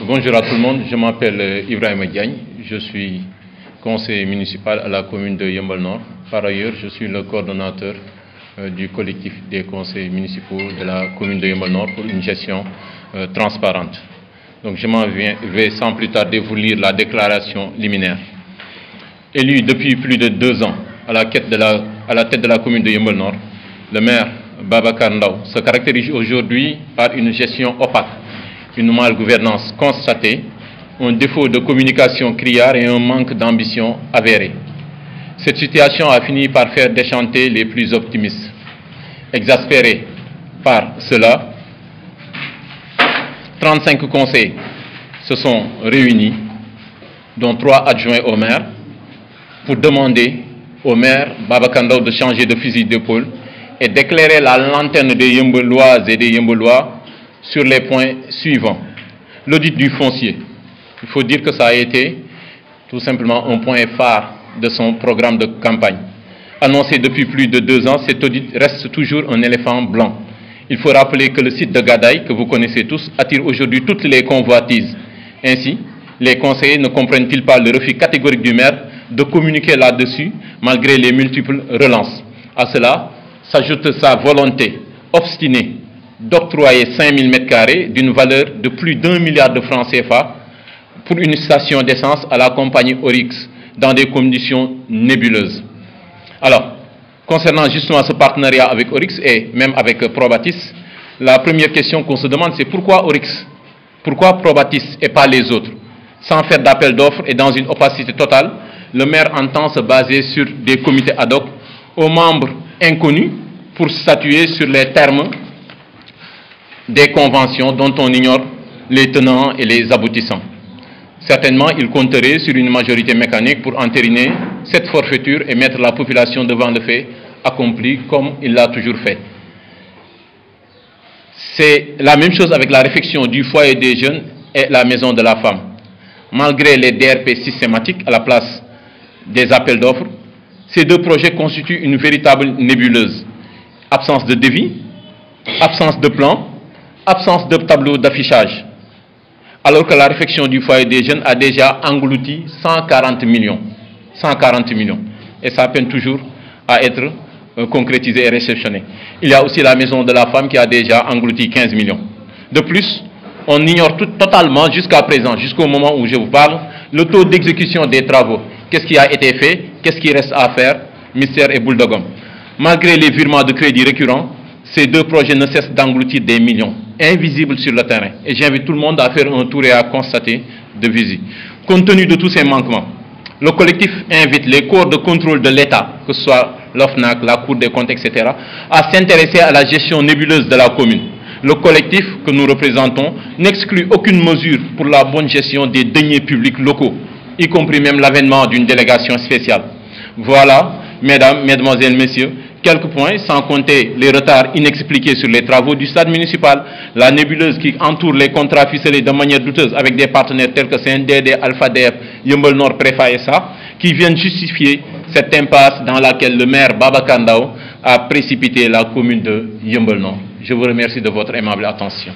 Bonjour à tout le monde, je m'appelle Ibrahima Diagne, je suis conseiller municipal à la commune de Yeumbeul Nord. Par ailleurs, je suis le coordonnateur du collectif des conseils municipaux de la commune de Yeumbeul Nord pour une gestion transparente. Donc je m'en vais sans plus tarder vous lire la déclaration liminaire. Élu depuis plus de 2 ans à la tête de la commune de Yeumbeul Nord, le maire Babacar Ndao se caractérise aujourd'hui par une gestion opaque, une malgouvernance constatée, un défaut de communication criard et un manque d'ambition avéré. Cette situation a fini par faire déchanter les plus optimistes. Exaspérés par cela, 35 conseils se sont réunis, dont 3 adjoints au maire, pour demander au maire Babacar Ndao de changer de fusil d'épaule et d'éclairer la lanterne des Yeumbeuloises et des Yeumbeulois sur les points suivants. L'audit du foncier. Il faut dire que ça a été tout simplement un point phare de son programme de campagne. Annoncé depuis plus de 2 ans, cet audit reste toujours un éléphant blanc. Il faut rappeler que le site de Gadaye, que vous connaissez tous, attire aujourd'hui toutes les convoitises. Ainsi, les conseillers ne comprennent-ils pas le refus catégorique du maire de communiquer là-dessus, malgré les multiples relances. À cela s'ajoute sa volonté obstinée d'octroyer 5000 m² d'une valeur de plus d'1 milliard de francs CFA pour une station d'essence à la compagnie Oryx dans des conditions nébuleuses. Alors, concernant justement ce partenariat avec Oryx et même avec Probatis, la première question qu'on se demande, c'est pourquoi Oryx? Pourquoi Probatis et pas les autres? Sans faire d'appel d'offres et dans une opacité totale, le maire entend se baser sur des comités ad hoc aux membres inconnus pour statuer sur les termes des conventions dont on ignore les tenants et les aboutissants. Certainement, il compterait sur une majorité mécanique pour entériner cette forfaiture et mettre la population devant le fait accompli comme il l'a toujours fait. C'est la même chose avec la réfection du foyer des jeunes et la maison de la femme. Malgré les DRP systématiques à la place des appels d'offres, ces 2 projets constituent une véritable nébuleuse. Absence de devis, absence de plan, absence de tableau d'affichage. Alors que la réfection du foyer des jeunes a déjà englouti 140 millions. 140 millions. Et ça peine toujours à être concrétisé et réceptionné. Il y a aussi la maison de la femme qui a déjà englouti 15 millions. De plus, on ignore totalement jusqu'à présent, jusqu'au moment où je vous parle, le taux d'exécution des travaux. Qu'est-ce qui a été fait? Qu'est-ce qui reste à faire? Mystère et boule de gomme. Malgré les virements de crédit récurrents, ces 2 projets ne cessent d'engloutir des millions, invisibles sur le terrain. Et j'invite tout le monde à faire un tour et à constater de visu. Compte tenu de tous ces manquements, le collectif invite les corps de contrôle de l'État, que ce soit l'OFNAC, la Cour des comptes, etc., à s'intéresser à la gestion nébuleuse de la commune. Le collectif que nous représentons n'exclut aucune mesure pour la bonne gestion des deniers publics locaux, y compris même l'avènement d'une délégation spéciale. Voilà, mesdames, mesdemoiselles, messieurs, quelques points, sans compter les retards inexpliqués sur les travaux du stade municipal, la nébuleuse qui entoure les contrats ficelés de manière douteuse avec des partenaires tels que CNDD, Alpha DF, Yeumbeul Nord, Préfa et ça, qui viennent justifier cette impasse dans laquelle le maire Babacar Ndao a précipité la commune de Yeumbeul Nord. Je vous remercie de votre aimable attention.